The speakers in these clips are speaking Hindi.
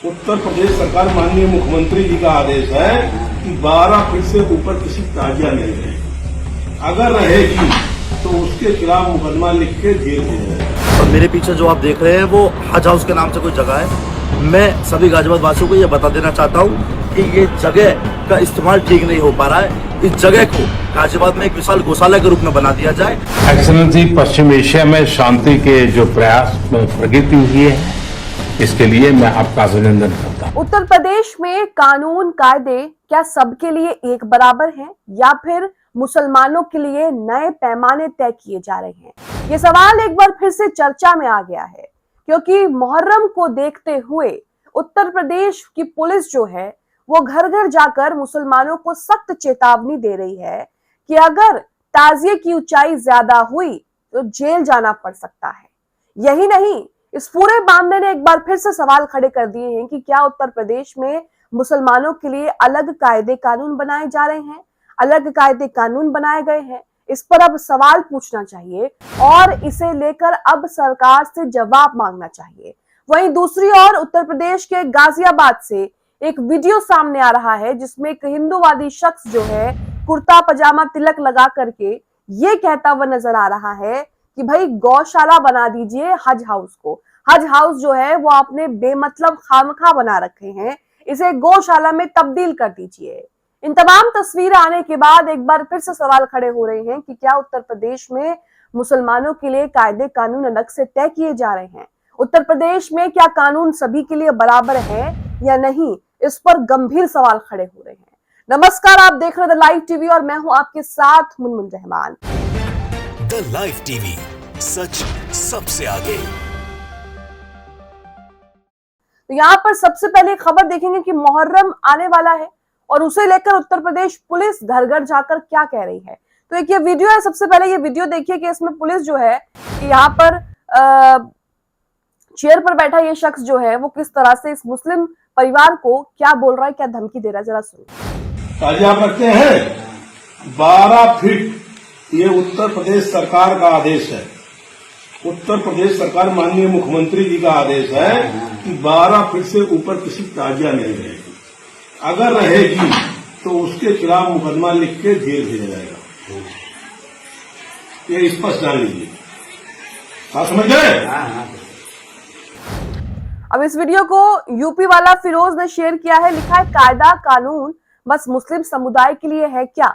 उत्तर प्रदेश सरकार माननीय मुख्यमंत्री जी का आदेश है कि 12 फीट से ऊपर किसी ताजिया नहीं रहेगी। अगर रहेगी तो उसके खिलाफ मुकदमा लिख के जेल भेजा जाएगा। और मेरे पीछे जो आप देख रहे हैं वो हज हाउस के नाम से कोई जगह है। मैं सभी गाजियाबाद वासियों को ये बता देना चाहता हूँ कि ये जगह का इस्तेमाल ठीक नहीं हो पा रहा है। इस जगह को गाजियाबाद में एक विशाल गौशाला के रूप में बना दिया जाए। एक्सेलेंसी, पश्चिम एशिया में शांति के जो प्रयास प्रगति हुई है, इसके लिए मैं आपका अभिनंदन करता हूँ। उत्तर प्रदेश में कानून कायदे क्या सबके लिए एक बराबर हैं या फिर मुसलमानों के लिए नए पैमाने तय किए जा रहे हैं? ये सवाल एक बार फिर से चर्चा में आ गया है, क्योंकि मुहर्रम को देखते हुए उत्तर प्रदेश की पुलिस जो है वो घर घर जाकर मुसलमानों को सख्त चेतावनी दे रही है कि अगर ताजिए की ऊंचाई ज्यादा हुई तो जेल जाना पड़ सकता है। यही नहीं, इस पूरे मामले ने एक बार फिर से सवाल खड़े कर दिए हैं कि क्या उत्तर प्रदेश में मुसलमानों के लिए अलग कायदे कानून बनाए जा रहे हैं, अलग कायदे कानून बनाए गए हैं। इस पर अब सवाल पूछना चाहिए और इसे लेकर अब सरकार से जवाब मांगना चाहिए। वहीं दूसरी ओर उत्तर प्रदेश के गाजियाबाद से एक वीडियो सामने आ रहा है जिसमें एक हिंदूवादी शख्स जो है कुर्ता पजामा तिलक लगा करके ये कहता हुआ नजर आ रहा है कि भाई गौशाला बना दीजिए हज हाउस को। हज हाउस जो है वो आपने बेमतलब खामखा बना रखे हैं, इसे गौशाला में तब्दील कर दीजिए। इन तमाम तस्वीरें आने के बाद एक बार फिर से सवाल खड़े हो रहे हैं कि क्या उत्तर प्रदेश में मुसलमानों के लिए कायदे कानून अलग से तय किए जा रहे हैं? उत्तर प्रदेश में क्या कानून सभी के लिए बराबर है या नहीं? इस पर गंभीर सवाल खड़े हो रहे हैं। नमस्कार, आप देख रहे हैं द लाइव टीवी और मैं हूं आपके साथ Munmun Rahman. The live TV, सच सबसे आगे। तो यहाँ पर सबसे पहले खबर देखेंगे कि मुहर्रम आने वाला है और उसे लेकर उत्तर प्रदेश पुलिस घर घर जाकर क्या कह रही है। तो एक ये वीडियो है, सबसे पहले ये वीडियो देखिए कि इसमें पुलिस जो है कि यहाँ पर चेयर पर बैठा ये शख्स जो है वो किस तरह से इस मुस्लिम परिवार को क्या बोल रहा है, क्या धमकी दे रहा है, जरा सुनिए। ताजिया आप रखते हैं 12 फीट, ये उत्तर प्रदेश सरकार का आदेश है। उत्तर प्रदेश सरकार माननीय मुख्यमंत्री जी का आदेश है कि 12 फीट से ऊपर किसी ताजिया नहीं रहेगी। अगर रहेगी तो उसके खिलाफ मुकदमा लिख के जेल भेजा जाएगा। ये स्पष्ट जान लीजिए। आप समझ गए? अब इस वीडियो को यूपी वाला फिरोज ने शेयर किया है, लिखा है कायदा कानून बस मुस्लिम समुदाय के लिए है क्या?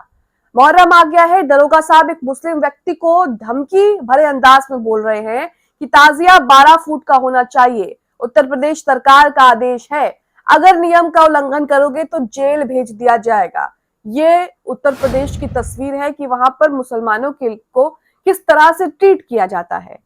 मुहर्रम आ गया है, दरोगा साहब एक मुस्लिम व्यक्ति को धमकी भरे अंदाज में बोल रहे हैं कि ताजिया 12 फुट का होना चाहिए। उत्तर प्रदेश सरकार का आदेश है, अगर नियम का उल्लंघन करोगे तो जेल भेज दिया जाएगा। ये उत्तर प्रदेश की तस्वीर है कि वहां पर मुसलमानों को किस तरह से ट्रीट किया जाता है।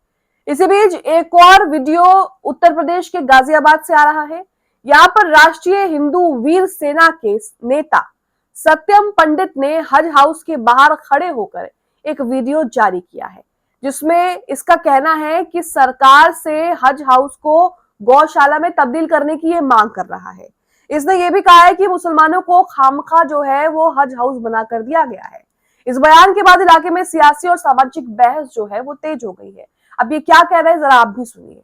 इसी बीच एक और वीडियो उत्तर प्रदेश के गाजियाबाद से आ रहा है। यहाँ पर राष्ट्रीय हिंदू वीर सेना के नेता सत्यम पंडित ने हज हाउस के बाहर खड़े होकर एक वीडियो जारी किया है, जिसमें इसका कहना है कि सरकार से हज हाउस को गौशाला में तब्दील करने की ये मांग कर रहा है। इसने ये भी कहा है कि मुसलमानों को खामखा जो है वो हज हाउस बना कर दिया गया है। इस बयान के बाद इलाके में सियासी और सामाजिक बहस जो है वो तेज हो गई है। अब ये क्या कह रहे हैं जरा आप भी सुनिए।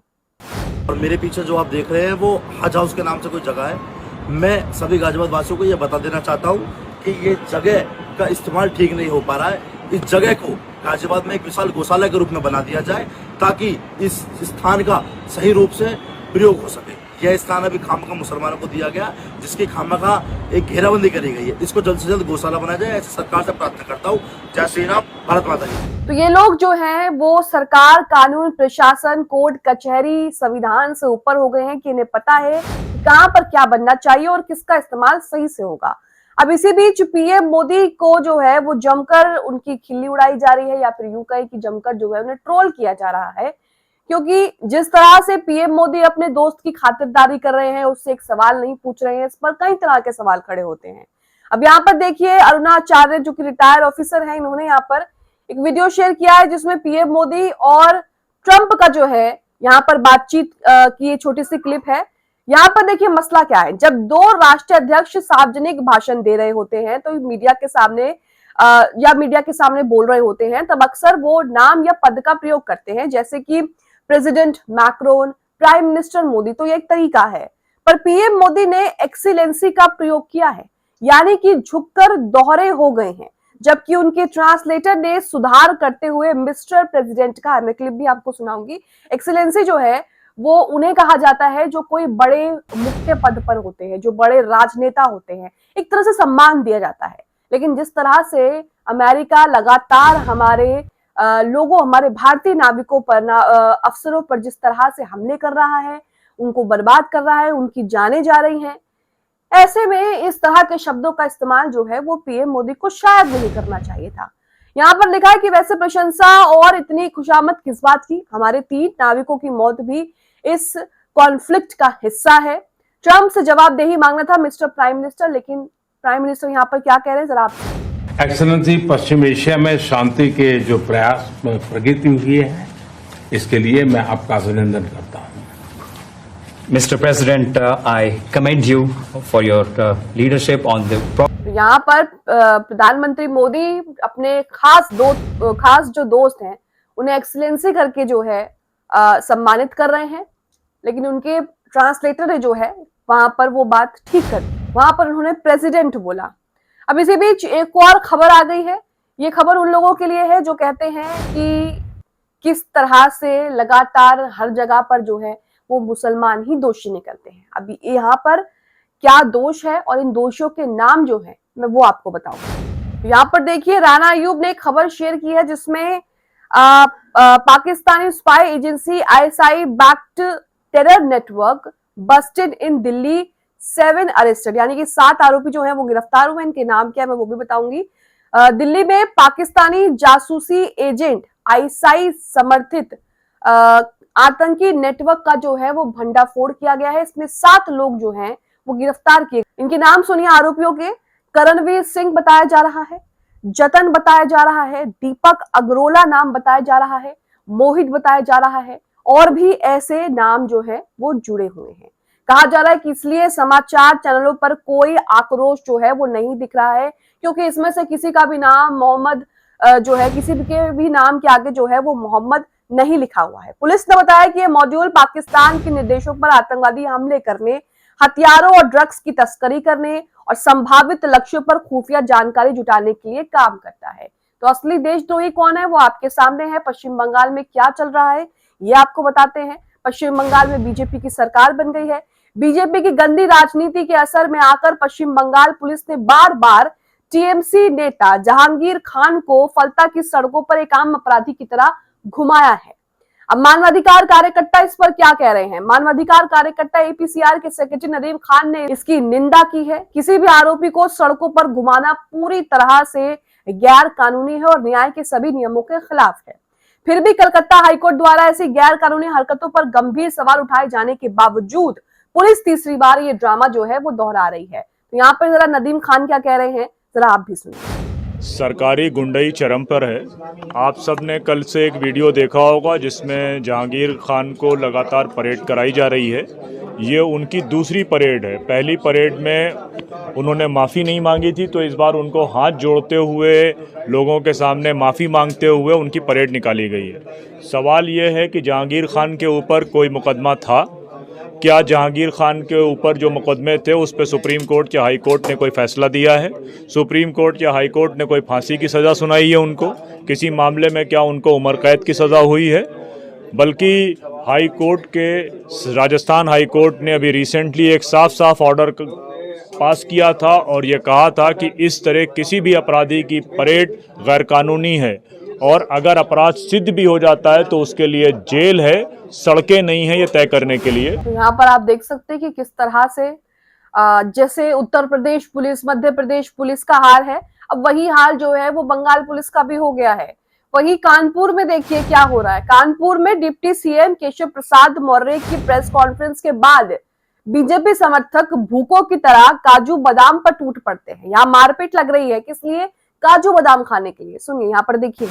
और मेरे पीछे जो आप देख रहे हैं वो हज हाउस के नाम से कोई जगह है। मैं सभी गाजियाबाद वासियों को ये बता देना चाहता हूँ कि ये जगह का इस्तेमाल ठीक नहीं हो पा रहा है। इस जगह को गाजियाबाद में एक विशाल गौशाला के रूप में बना दिया जाए ताकि इस स्थान का सही रूप से प्रयोग हो सके। यह स्थान अभी खामखा मुसलमानों को दिया गया, जिसकी खामखा एक घेराबंदी करी गई है। इसको जल्द से जल्द गौशाला बनाया जाए, ऐसे सरकार से प्रार्थना करता हूँ। जय श्री राम, भारत माता की। तो ये लोग जो हैं वो सरकार, कानून, प्रशासन, कोर्ट कचहरी, संविधान से ऊपर हो गए हैं कि इन्हें पता है कहां पर क्या बनना चाहिए और किसका इस्तेमाल सही से होगा। अब इसी बीच पीएम मोदी को जो है वो जमकर उनकी खिल्ली उड़ाई जा रही है, या फिर यूं कहें कि जमकर जो है उन्हें ट्रोल किया जा रहा है, क्योंकि जिस तरह से पीएम मोदी अपने दोस्त की खातिरदारी कर रहे हैं, उससे एक सवाल नहीं पूछ रहे हैं, इस पर कई तरह के सवाल खड़े होते हैं। अब यहाँ पर देखिए अरुणा आचार्य जो कि रिटायर्ड ऑफिसर है, इन्होंने यहाँ पर एक वीडियो शेयर किया है जिसमें पीएम मोदी और ट्रंप का जो है यहाँ पर बातचीत की ये छोटी सी क्लिप है। यहाँ पर देखिए मसला क्या है, जब दो राष्ट्रीय अध्यक्ष सार्वजनिक भाषण दे रहे होते हैं तो मीडिया के सामने बोल रहे होते हैं, तब अक्सर वो नाम या पद का प्रयोग करते हैं, जैसे कि president Macron, prime minister Modi. तो ये एक तरीका है। पर पीएम मोदी ने एक्सीलेंसी का प्रयोग किया है, यानी कि झुककर दोहरे हो गए हैं, जबकि उनके ट्रांसलेटर ने सुधार करते हुए मिस्टर प्रेसिडेंट कहा। मैं क्लिप भी आपको सुनाऊंगी। एक्सीलेंसी जो है वो उन्हें कहा जाता है जो कोई बड़े मुख्य पद पर होते हैं, जो बड़े राजनेता होते हैं, एक तरह से सम्मान दिया जाता है। लेकिन जिस तरह से अमेरिका लगातार हमारे लोगों, हमारे भारतीय नाविकों पर, अफसरों पर जिस तरह से हमले कर रहा है, उनको बर्बाद कर रहा है, उनकी जानें जा रही हैं, ऐसे में इस तरह के शब्दों का इस्तेमाल जो है वो पीएम मोदी को शायद नहीं करना चाहिए था। यहाँ पर लिखा है कि वैसे प्रशंसा और इतनी खुशामद किस बात की, हमारे 3 नाविकों की मौत भी इस कॉन्फ्लिक्ट का हिस्सा है। ट्रंप से जवाबदेही मांगना था मिस्टर प्राइम मिनिस्टर, लेकिन प्राइम मिनिस्टर यहाँ पर क्या कह रहे हैं जरा आप। एक्सेलेंसी, पश्चिम एशिया में शांति के जो प्रयास प्रगति हुई है, इसके लिए मैं आपका अभिनंदन करता हूँ। Mr. President, I commend you for your leadership on the. यहाँ पर प्रधानमंत्री मोदी अपने खास जो दोस्त हैं उन्हें एक्सीलेंसी करके जो है सम्मानित कर रहे हैं, लेकिन उनके ट्रांसलेटर ने जो है वहां पर वो बात ठीक कर दी, वहां पर उन्होंने प्रेसिडेंट बोला। अब इसी बीच एक और खबर आ गई है। ये खबर उन लोगों के लिए है जो कहते हैं कि किस तरह से लगातार हर जगह पर जो है वो मुसलमान ही दोषी निकलते हैं। अभी यहाँ पर क्या दोष है और इन दोषियों के नाम जो है मैं वो आपको बताऊंगा। यहाँ पर देखिए, राना अयूब ने एक खबर शेयर की है जिसमें Pakistani spy agency ISI backed terror network busted in Delhi, 7 arrested, यानी कि 7 आरोपी जो है वो गिरफ्तार हुए। इनके नाम क्या है मैं वो भी बताऊंगी। दिल्ली में पाकिस्तानी जासूसी एजेंट आईएसआई समर्थित आतंकी नेटवर्क का जो है वो भंडाफोड़ किया गया है। इसमें 7 लोग जो हैं वो गिरफ्तार किए। इनके नाम सुनिए आरोपियों के। करणवीर सिंह बताया जा रहा है, जतन बताया जा रहा है, दीपक अग्रोला नाम बताया जा रहा है, मोहित बताया जा रहा है, और भी ऐसे नाम जो है वो जुड़े हुए हैं। कहा जा रहा है कि इसलिए समाचार चैनलों पर कोई आक्रोश जो है वो नहीं दिख रहा है, क्योंकि इसमें से किसी का भी नाम मोहम्मद जो है, किसी के भी नाम के आगे जो है वो मोहम्मद नहीं लिखा हुआ है। पुलिस ने बताया कि यह मॉड्यूल पाकिस्तान के निर्देशों पर आतंकवादी हमले करने, हथियारों और ड्रग्स की तस्करी करने और संभावित लक्ष्यों पर खुफिया जानकारी जुटाने के लिए काम करता है। तो असली देशद्रोही कौन है वो आपके सामने है। पश्चिम बंगाल में क्या चल रहा है ये आपको बताते हैं। पश्चिम बंगाल में बीजेपी की सरकार बन गई है। बीजेपी की गंदी राजनीति के असर में आकर पश्चिम बंगाल पुलिस ने बार बार टीएमसी नेता जहांगीर खान को फलता की सड़कों पर एक आम अपराधी की तरह घुमाया है। अब मानवाधिकार कार्यकर्ता इस पर क्या कह रहे हैं। मानवाधिकार कार्यकर्ता एपीसीआर के सेक्रेटरी नदीम खान ने इसकी निंदा की है। किसी भी आरोपी को सड़कों पर घुमाना पूरी तरह से गैर कानूनी है और न्याय के सभी नियमों के खिलाफ है। फिर भी कलकत्ता हाईकोर्ट द्वारा ऐसी गैर कानूनी हरकतों पर गंभीर सवाल उठाए जाने के बावजूद पुलिस तीसरी बार ये ड्रामा जो है वो दोहरा रही है। तो यहाँ पर जरा नदीम खान क्या कह रहे हैं जरा आप भी सुनिए। सरकारी गुंडई चरम पर है। आप सब ने कल से एक वीडियो देखा होगा जिसमें जहांगीर खान को लगातार परेड कराई जा रही है। ये उनकी दूसरी परेड है। पहली परेड में उन्होंने माफ़ी नहीं मांगी थी, तो इस बार उनको हाथ जोड़ते हुए लोगों के सामने माफ़ी मांगते हुए उनकी परेड निकाली गई है। सवाल ये है कि जहांगीर खान के ऊपर कोई मुकदमा था क्या? जहांगीर खान के ऊपर जो मुकदमे थे उस पर सुप्रीम कोर्ट या हाई कोर्ट ने कोई फैसला दिया है? सुप्रीम कोर्ट या हाई कोर्ट ने कोई फांसी की सज़ा सुनाई है उनको? किसी मामले में क्या उनको उम्र कैद की सज़ा हुई है? बल्कि हाई कोर्ट के राजस्थान हाई कोर्ट ने अभी रिसेंटली एक साफ ऑर्डर पास किया था और ये कहा था कि इस तरह किसी भी अपराधी की परेड गैरकानूनी है और अगर अपराध सिद्ध भी हो जाता है तो उसके लिए जेल है, सड़कें नहीं है ये तय करने के लिए। तो यहाँ पर आप देख सकते हैं कि किस तरह से जैसे उत्तर प्रदेश पुलिस, मध्य प्रदेश पुलिस का हाल है, अब वही हाल जो है वो बंगाल पुलिस का भी हो गया है। वही कानपुर में देखिए क्या हो रहा है। कानपुर में डिप्टी सीएम केशव प्रसाद मौर्य की प्रेस कॉन्फ्रेंस के बाद बीजेपी समर्थक भूखों की तरह काजू बादाम पर टूट पड़ते हैं। यहाँ मारपीट लग रही है, किस लिए? काजू बादाम खाने के लिए। सुनिए यहाँ पर देखिए।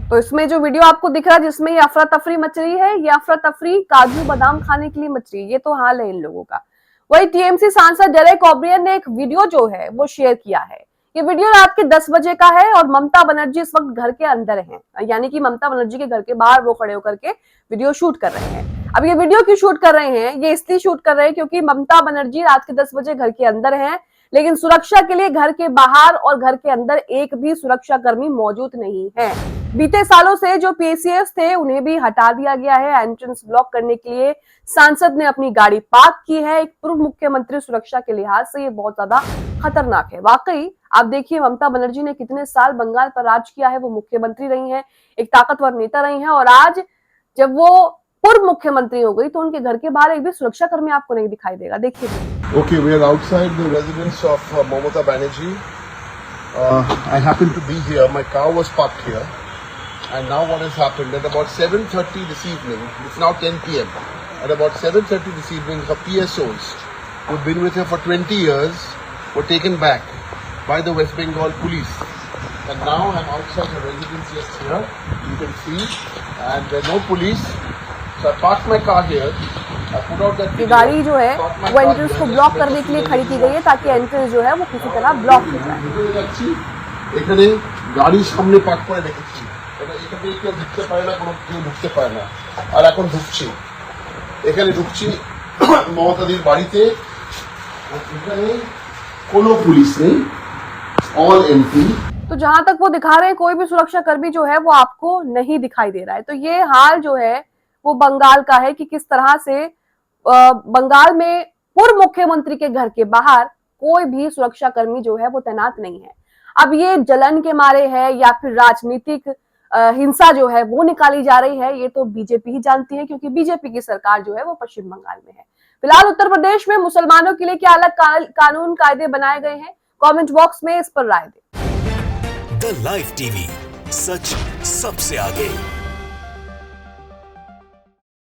तो इसमें जो वीडियो आपको दिख रहा है जिसमें ये अफरा तफरी मच रही है, ये अफरा तफरी काजू बादाम खाने के लिए मच रही है। ये तो हाल है इन लोगों का। वही टीएमसी सांसद डेरेक ओब्रियन ने एक वीडियो जो है वो शेयर किया है। ये वीडियो रात के 10 बजे का है और ममता बनर्जी इस वक्त घर के अंदर हैं, यानी कि ममता बनर्जी के घर के बाहर वो खड़े होकर के वीडियो शूट कर रहे हैं। अब ये वीडियो क्यों शूट कर रहे हैं? ये इसलिए शूट कर रहे हैं क्योंकि ममता बनर्जी रात के 10 बजे घर के अंदर हैं, लेकिन सुरक्षा के लिए घर के बाहर और घर के अंदर एक भी सुरक्षा कर्मी मौजूद नहीं है। बीते सालों से जो पीसीएस थे उन्हें भी हटा दिया गया है। एंट्रेंस ब्लॉक करने के लिए सांसद ने अपनी गाड़ी पार्क की है। एक पूर्व मुख्यमंत्री सुरक्षा के लिहाज से ये बहुत ज्यादा खतरनाक है। वाकई आप देखिए ममता बनर्जी ने कितने साल बंगाल पर राज किया है, वो मुख्यमंत्री रही हैं, एक ताकतवर नेता रही हैं, और आज जब वो पूर्व मुख्यमंत्री हो गई तो उनके घर के बाहर एक भी सुरक्षा कर्मी आपको नहीं दिखाई देगा। देखिए। Okay, we are outside the residence of Mamata Banerjee. I happen to be here. My car was parked here. And now what has happened, at about 7:30 this evening, it's now 10 p.m. At about 7:30 this evening, her PSOs, who've been with her for 20 years, were taken back by the West Bengal police. And now I'm outside her residence just here, you can see, and there's no police. So I parked my car here. ये गाड़ी जो है वो एंट्रेंस को ब्लॉक करने के लिए खड़ी की गई है ताकि एंट्रेंस जो है वो किसी तरह ब्लॉक हो जाए। এখানে গাড়ির সামনে পার্ক করে রেখেছি, এখানে কেউ ঢুকতে পারে না, কোনো কেউ ঢুকতে পারে না। আর এখন ঢুকছি, এখানে ঢুকছি মমতাদির বাড়িতে, এখানে কোনো পুলিশ নেই, অল এমপি। तो जहां तक वो दिखा रहे हैं कोई भी सुरक्षा कर्मी जो है वो आपको नहीं दिखाई दे रहा है। तो ये हाल जो है वो बंगाल का है कि किस तरह से बंगाल में पूर्व मुख्यमंत्री के घर के बाहर कोई भी सुरक्षा कर्मी जो है वो तैनात नहीं है। अब ये जलन के मारे है या फिर राजनीतिक हिंसा जो है वो निकाली जा रही है, ये तो बीजेपी ही जानती है, क्योंकि बीजेपी की सरकार जो है वो पश्चिम बंगाल में है। फिलहाल उत्तर प्रदेश में मुसलमानों के लिए क्या अलग कानून कायदे बनाए गए हैं, कमेंट बॉक्स में इस पर राय दें। द लाइव टीवी, सच सबसे आगे।